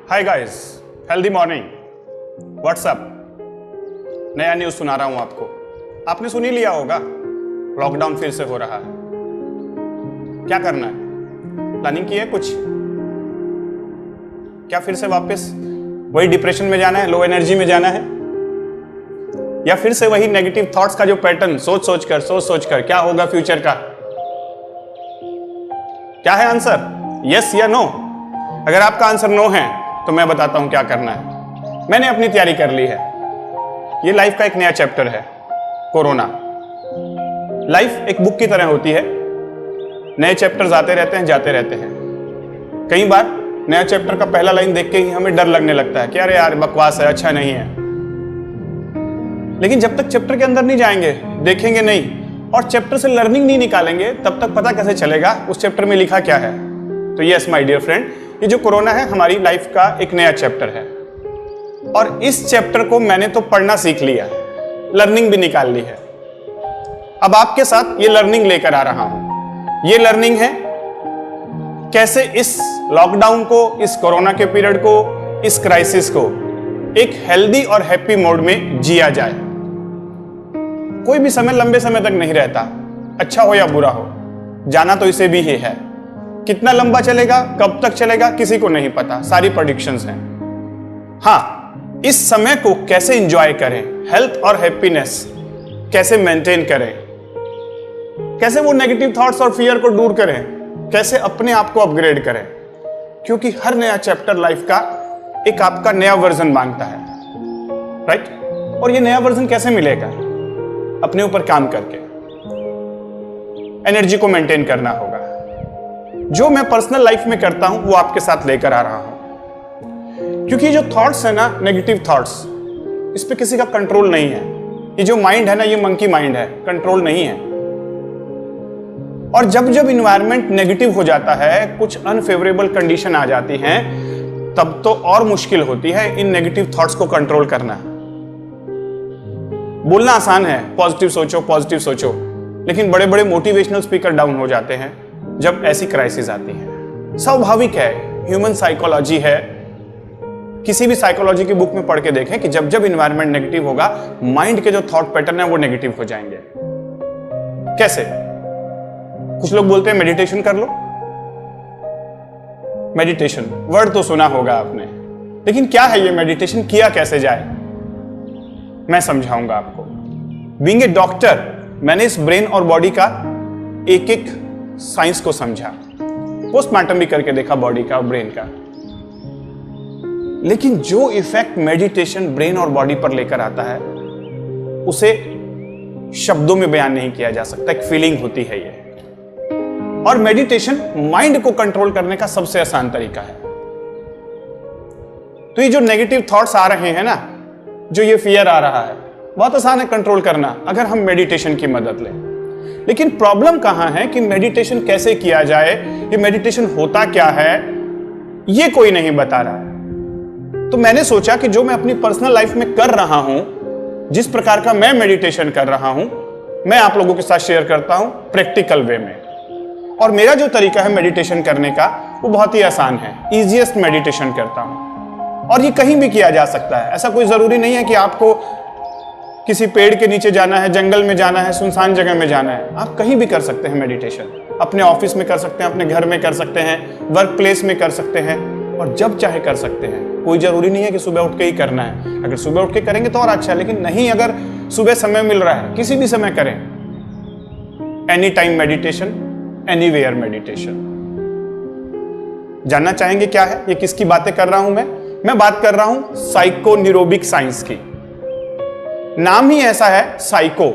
हाय guys, healthy morning. What's up नया news सुना रहा हूं आपको। आपने सुन ही लिया होगा, लॉकडाउन फिर से हो रहा है। क्या करना है? प्लानिंग की है कुछ? क्या फिर से वापस वही डिप्रेशन में जाना है, लो एनर्जी में जाना है, या फिर से वही नेगेटिव थॉट्स का जो पैटर्न, सोच सोच कर क्या होगा फ्यूचर का? क्या है आंसर? यस या नो? अगर आपका आंसर नो है तो मैं बताता हूं क्या करना है। मैंने अपनी तैयारी कर ली है। ये लाइफ का एक नया चैप्टर है, कोरोना। लाइफ एक बुक की तरह होती है, नए चैप्टर्स आते रहते हैं, जाते रहते हैं। कई बार नया चैप्टर का पहला लाइन देख के ही हमें डर लगने लगता है कि अरे यार बकवास है, अच्छा नहीं है। लेकिन जब तक चैप्टर के अंदर नहीं जाएंगे, देखेंगे नहीं और चैप्टर से लर्निंग नहीं निकालेंगे, तब तक पता कैसे चलेगा उस चैप्टर में लिखा क्या है। तो यस माय डियर फ्रेंड, ये जो कोरोना है हमारी लाइफ का एक नया चैप्टर है, और इस चैप्टर को मैंने तो पढ़ना सीख लिया, लर्निंग भी निकाल ली है। अब आपके साथ ये लर्निंग लेकर आ रहा हूं। ये लर्निंग है कैसे इस लॉकडाउन को, इस कोरोना के पीरियड को, इस क्राइसिस को एक हेल्दी और हैप्पी मोड में जिया जाए। कोई भी समय लंबे समय तक नहीं रहता, अच्छा हो या बुरा हो, जाना तो इसे भी ही है। कितना लंबा चलेगा, कब तक चलेगा, किसी को नहीं पता, सारी प्रेडिक्शंस हैं। हाँ, इस समय को कैसे एंजॉय करें, हेल्थ और हैप्पीनेस कैसे मेंटेन करें, कैसे वो नेगेटिव थॉट्स और फियर को दूर करें, कैसे अपने आप को अपग्रेड करें, क्योंकि हर नया चैप्टर लाइफ का एक आपका नया वर्जन मांगता है, राइट? और ये नया वर्जन कैसे मिलेगा? अपने ऊपर काम करके, एनर्जी को मेंटेन करना होगा। जो मैं पर्सनल लाइफ में करता हूं वो आपके साथ लेकर आ रहा हूं, क्योंकि जो थॉट्स है ना, नेगेटिव थॉट्स, इस पे किसी का कंट्रोल नहीं है। ये जो माइंड है ना, ये मंकी माइंड है, कंट्रोल नहीं है। और जब जब इन्वायरमेंट नेगेटिव हो जाता है, कुछ अनफेवरेबल कंडीशन आ जाती हैं, तब तो और मुश्किल होती है इन नेगेटिव थॉट्स को कंट्रोल करना। बोलना आसान है, पॉजिटिव सोचो, लेकिन बड़े बड़े मोटिवेशनल स्पीकर डाउन हो जाते हैं जब ऐसी क्राइसिस आती है। स्वाभाविक है, ह्यूमन साइकोलॉजी है। किसी भी साइकोलॉजी की बुक में पढ़ के देखें कि जब जब इन्वायरमेंट नेगेटिव होगा, माइंड के जो थॉट पैटर्न है वो नेगेटिव हो जाएंगे। कैसे? कुछ लोग बोलते हैं मेडिटेशन कर लो। मेडिटेशन वर्ड तो सुना होगा आपने, लेकिन क्या है ये मेडिटेशन, किया कैसे जाए, मैं समझाऊंगा आपको। बीइंग ए डॉक्टर, मैंने इस ब्रेन और बॉडी का एक एक साइंस को समझा, पोस्टमार्टम भी करके देखा बॉडी का और ब्रेन का। लेकिन जो इफेक्ट मेडिटेशन ब्रेन और बॉडी पर लेकर आता है, उसे शब्दों में बयान नहीं किया जा सकता। एक फीलिंग होती है ये। और मेडिटेशन माइंड को कंट्रोल करने का सबसे आसान तरीका है। तो ये जो नेगेटिव थॉट्स आ रहे हैं ना, जो ये फियर आ रहा है, बहुत आसान है कंट्रोल करना अगर हम मेडिटेशन की मदद लें। लेकिन प्रॉब्लम कहां है कि मेडिटेशन कैसे किया जाए, ये मेडिटेशन होता क्या है, ये कोई नहीं बता रहा है। तो मैंने सोचा कि जो मैं अपनी पर्सनल लाइफ में कर रहा हूं, जिस प्रकार का मैं मेडिटेशन कर रहा हूं, मैं आप लोगों के साथ शेयर करता हूं प्रैक्टिकल वे में। और मेरा जो तरीका है मेडिटेशन करने का, वो बहुत ही आसान है, इजीएस्ट मेडिटेशन करता हूं। और ये कहीं भी किया जा सकता है। ऐसा कोई जरूरी नहीं है कि आपको किसी पेड़ के नीचे जाना है, जंगल में जाना है, सुनसान जगह में जाना है। आप कहीं भी कर सकते हैं मेडिटेशन। अपने ऑफिस में कर सकते हैं, अपने घर में कर सकते हैं, वर्क प्लेस में कर सकते हैं, और जब चाहे कर सकते हैं। कोई जरूरी नहीं है कि सुबह उठ के ही करना है। अगर सुबह उठ के करेंगे तो और अच्छा है, लेकिन नहीं, अगर सुबह समय मिल रहा है, किसी भी समय करें। Any time meditation, anywhere meditation. जानना चाहेंगे क्या है ये, किसकी बातें कर रहा हूं मैं बात कर रहा हूं साइको न्यूरोबिक साइंस की। नाम ही ऐसा है, साइको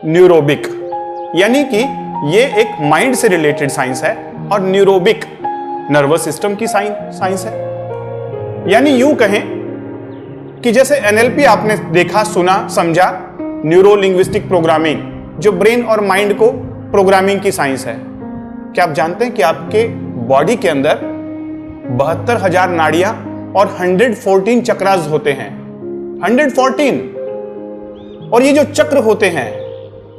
न्यूरोबिक, यानी कि ये एक माइंड से रिलेटेड साइंस है, और न्यूरोबिक नर्वस सिस्टम की साइंस है। यानी यूं कहें कि जैसे एनएलपी आपने देखा, सुना, समझा, न्यूरो लिंग्विस्टिक प्रोग्रामिंग, जो ब्रेन और माइंड को प्रोग्रामिंग की साइंस है। क्या आप जानते हैं कि आपके बॉडी के अंदर 72,000 नाड़ियां और 114 चक्रास होते हैं। 114। और ये जो चक्र होते हैं,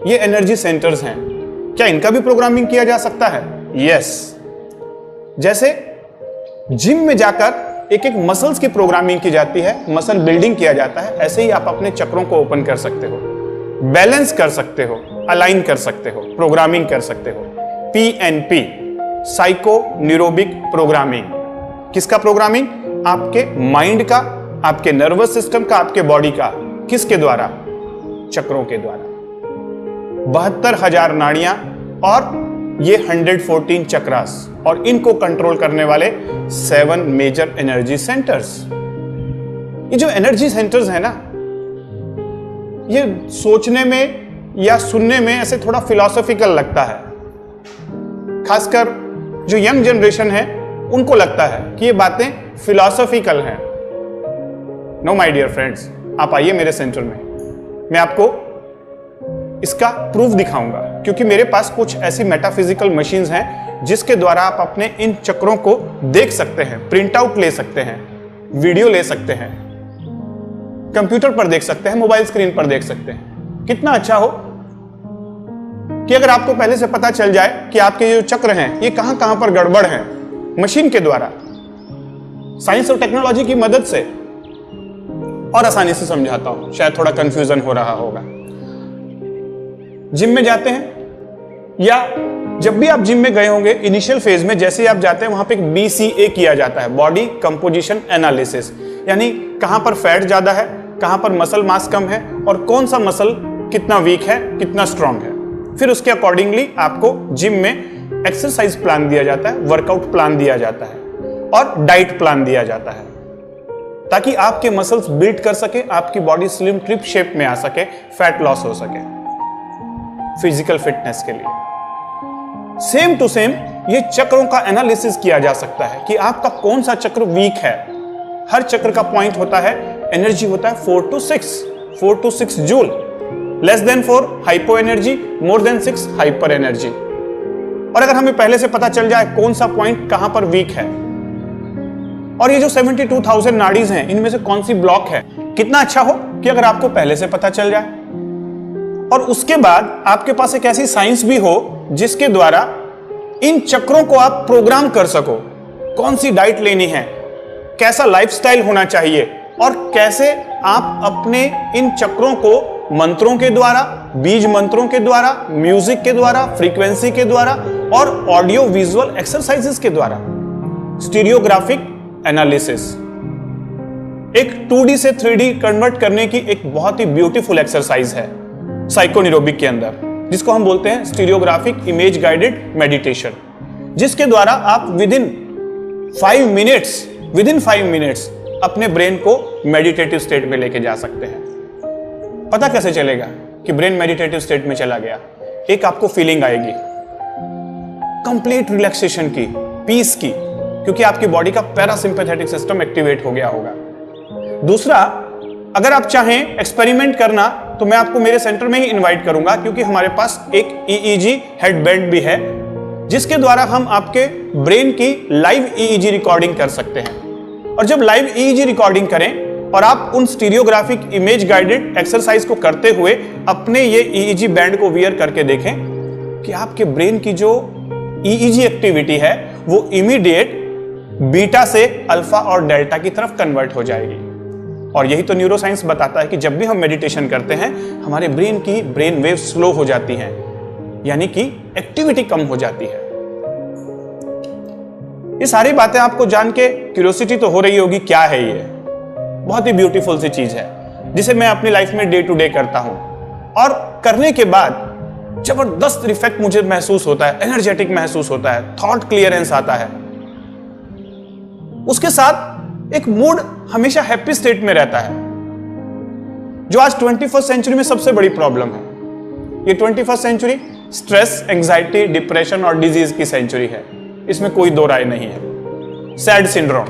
ये एनर्जी सेंटर्स हैं। क्या इनका भी प्रोग्रामिंग किया जा सकता है? यस। जैसे जिम में जाकर एक एक मसल्स की प्रोग्रामिंग की जाती है, मसल बिल्डिंग किया जाता है, ऐसे ही आप अपने चक्रों को ओपन कर सकते हो, बैलेंस कर सकते हो, अलाइन कर सकते हो, प्रोग्रामिंग कर सकते हो। PNP, psycho neurobic programming. किसका प्रोग्रामिंग? आपके माइंड का, आपके नर्वस सिस्टम का, आपके बॉडी का। किसके द्वारा? चक्रों के द्वारा। 72,000 नाड़ियां और ये 114 चक्रास, और इनको कंट्रोल करने वाले 7 मेजर एनर्जी सेंटर्स। ये जो एनर्जी सेंटर्स है ना, ये सोचने में या सुनने में ऐसे थोड़ा फिलॉसफिकल लगता है, खासकर जो यंग जनरेशन है उनको लगता है कि ये बातें फिलॉसफिकल हैं। नो माय डियर फ्रेंड्स, आप आइए मेरे सेंटर में, मैं आपको इसका प्रूफ दिखाऊंगा, क्योंकि मेरे पास कुछ ऐसी मेटाफिजिकल मशीन्स हैं जिसके द्वारा आप अपने इन चक्रों को देख सकते हैं, प्रिंट आउट ले सकते हैं, वीडियो ले सकते हैं, कंप्यूटर पर देख सकते हैं, मोबाइल स्क्रीन पर देख सकते हैं। कितना अच्छा हो कि अगर आपको पहले से पता चल जाए कि आपके जो चक्र हैं ये कहां कहां पर गड़बड़ हैं, मशीन के द्वारा, साइंस और टेक्नोलॉजी की मदद से। और आसानी से समझाता हूं, शायद थोड़ा कंफ्यूजन हो रहा होगा। जिम में जाते हैं, या जब भी आप जिम में गए होंगे, इनिशियल फेज में जैसे ही आप जाते हैं वहां पे एक BCA किया जाता है, बॉडी कंपोजिशन एनालिसिस, यानी कहां पर फैट ज्यादा है, कहां पर मसल मास कम है, और कौन सा मसल कितना वीक है, कितना स्ट्रांग है। फिर उसके अकॉर्डिंगली आपको जिम में एक्सरसाइज प्लान दिया जाता है, वर्कआउट प्लान दिया जाता है, और डाइट प्लान दिया जाता है, ताकि आपके मसल्स बिल्ड कर सके, आपकी बॉडी स्लिम ट्रिप शेप में आ सके, फैट लॉस हो सके, फिजिकल फिटनेस के लिए। सेम टू सेम ये चक्रों का एनालिसिस किया जा सकता है कि आपका कौन सा चक्र वीक है। हर चक्र का पॉइंट होता है, एनर्जी होता है 4 to 6 joule. Less than 4 hypo energy, more than 6 hyper energy. और अगर हमें पहले से पता चल जाए कौन सा पॉइंट कहां पर वीक है, और ये जो 72,000 नाड़ीज हैं इनमें से कौन सी ब्लॉक है, कितना अच्छा हो कि अगर आपको पहले से पता चल जाए। और उसके बाद आपके पास एक ऐसी साइंस भी हो जिसके द्वारा इन चक्रों को आप प्रोग्राम कर सको, कौन सी डाइट लेनी है, कैसा लाइफस्टाइल होना चाहिए, और कैसे आप अपने इन चक्रों को मंत्रों के द्वारा, बीज मंत्रों के द्वारा, म्यूजिक के द्वारा, फ्रीक्वेंसी के द्वारा, और ऑडियो विजुअल एक्सरसाइजेस के द्वारा, स्टीरियोग्राफिक एनालिसिस, एक 2D से 3D कन्वर्ट करने की एक बहुत ही ब्यूटीफुल एक्सरसाइज है साइकोन्यूरोबिक के अंदर, जिसको हम बोलते हैं स्टीरियोग्राफिक इमेज गाइडेड मेडिटेशन, जिसके द्वारा आप विदिन 5 मिनट्स अपने ब्रेन को मेडिटेटिव स्टेट में लेके जा सकते हैं। पता कैसे चलेगा कि ब्रेन मेडिटेटिव स्टेट में चला गया? एक आपको फीलिंग आएगी कंप्लीट रिलैक्सेशन की, पीस की, क्योंकि आपकी बॉडी का पैरासिम्पैथेटिक सिस्टम एक्टिवेट हो गया होगा। दूसरा, अगर आप चाहें एक्सपेरिमेंट करना तो मैं आपको मेरे सेंटर में ही इनवाइट करूंगा, क्योंकि हमारे पास एक EEG हेडबैंड भी है, जिसके द्वारा हम आपके ब्रेन की लाइव EEG रिकॉर्डिंग कर सकते हैं। और जब लाइव EEG रिकॉर्डिंग करें और आप उन स्टीरियोग्राफिक इमेज गाइडेड एक्सरसाइज को करते हुए अपने ये EEG बैंड को वियर करके देखें कि आपके ब्रेन की जो EEG एक्टिविटी है वो इमीडिएट बीटा से अल्फा और डेल्टा की तरफ कन्वर्ट हो जाएगी। और यही तो न्यूरोसाइंस बताता है कि जब भी हम मेडिटेशन करते हैं हमारे ब्रेन की ब्रेन वेव स्लो हो जाती हैं, यानी कि एक्टिविटी कम हो जाती है। ये सारी बातें आपको जान के क्यूरियोसिटी तो हो रही होगी, क्या है ये? बहुत ही ब्यूटीफुल सी चीज है जिसे मैं अपनी लाइफ में डे टू डे करता हूं, और करने के बाद जबरदस्त इफेक्ट मुझे महसूस होता है, एनर्जेटिक महसूस होता है, थॉट क्लियरेंस आता है, उसके साथ एक मूड हमेशा हैप्पी स्टेट में रहता है, जो आज 21st सेंचुरी में सबसे बड़ी प्रॉब्लम है। ये 21st century stress, anxiety, depression और डिजीज की सेंचुरी है, इसमें कोई दो राय नहीं है। सैड सिंड्रोम,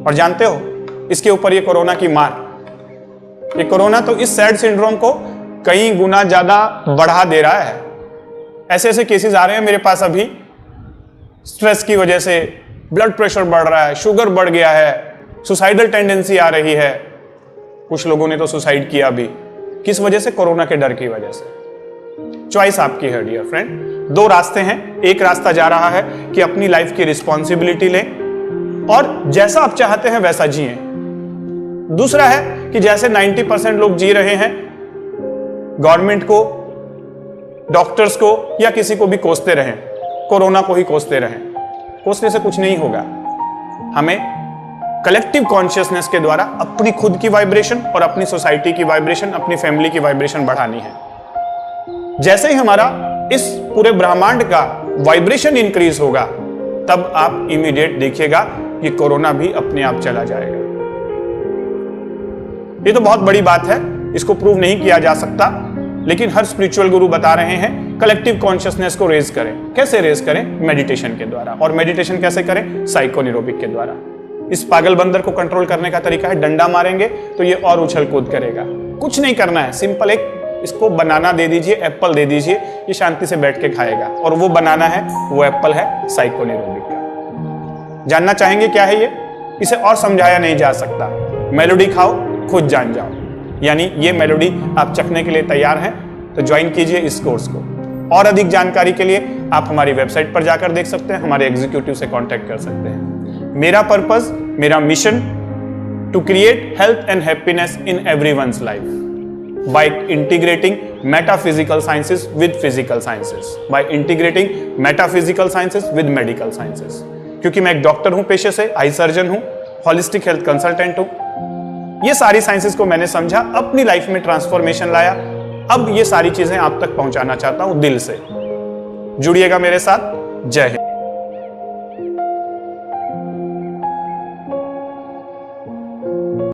और जानते हो इसके ऊपर ये कोरोना की मार, ये कोरोना तो इस सैड सिंड्रोम को कई गुना ज्यादा बढ़ा दे रहा है। ऐसे ऐसे केसेस आ रहे हैं मेरे पास अभी, स्ट्रेस की वजह से ब्लड प्रेशर बढ़ रहा है, शुगर बढ़ गया है, सुसाइडल टेंडेंसी आ रही है, कुछ लोगों ने तो सुसाइड किया भी। किस वजह से? कोरोना के डर की वजह से। चॉइस आपकी है डियर फ्रेंड, दो रास्ते हैं। एक रास्ता जा रहा है कि अपनी लाइफ की रिस्पॉन्सिबिलिटी लें और जैसा आप चाहते हैं वैसा जिए। दूसरा है कि जैसे 90% लोग जी रहे हैं, गवर्नमेंट को, डॉक्टर्स को या किसी को भी कोसते रहें, कोरोना को ही कोसते रहें। कोसने से कुछ नहीं होगा। हमें कलेक्टिव कॉन्शियसनेस के द्वारा अपनी खुद की वाइब्रेशन और अपनी सोसाइटी की वाइब्रेशन, अपनी फैमिली की वाइब्रेशन बढ़ानी है। जैसे ही हमारा इस पूरे ब्रह्मांड का वाइब्रेशन इंक्रीज होगा, तब आप इमीडिएट देखिएगा कि कोरोना भी अपने आप चला जाएगा। ये तो बहुत बड़ी बात है, इसको प्रूव नहीं किया जा सकता, लेकिन हर स्पिरिचुअल गुरु बता रहे हैं कलेक्टिव कॉन्शियसनेस को रेज करें। कैसे रेज करें? मेडिटेशन के द्वारा। और मेडिटेशन कैसे करें? साइकोन्यूरोबिक के द्वारा। इस पागल बंदर को कंट्रोल करने का तरीका है, डंडा मारेंगे तो ये और उछल कूद करेगा। कुछ नहीं करना है, सिंपल एक इसको बनाना दे दीजिए, एप्पल दे दीजिए, ये शांति से बैठ के खाएगा। और वो बनाना है, वो एप्पल है साइकोन्यूरोबिक का। जानना चाहेंगे क्या है ये? इसे और समझाया नहीं जा सकता। मेलोडी खाओ, खुद जान जाओ। यानी ये मेलोडी आप चखने के लिए तैयार हैं तो ज्वाइन कीजिए इस कोर्स को। और अधिक जानकारी के लिए आप हमारी वेबसाइट पर जाकर देख सकते हैं, हमारे एग्जीक्यूटिव से कांटेक्ट कर सकते हैं। मेरा पर्पस, मेरा mission to create health and happiness in everyone's life by integrating metaphysical sciences with physical sciences, by integrating metaphysical sciences with medical sciences। क्योंकि मैं एक डॉक्टर हूं पेशे से, आई सर्जन हूं, होलिस्टिक हेल्थ कंसल्टेंट हूं। ये सारी साइंसेस को मैंने समझा, अपनी लाइफ में ट्रांसफॉर्मेशन लाया। अब ये सारी चीजें आप तक पहुंचाना चाहता हूं दिल से। जुड़िएगा मेरे साथ। जय हिंद।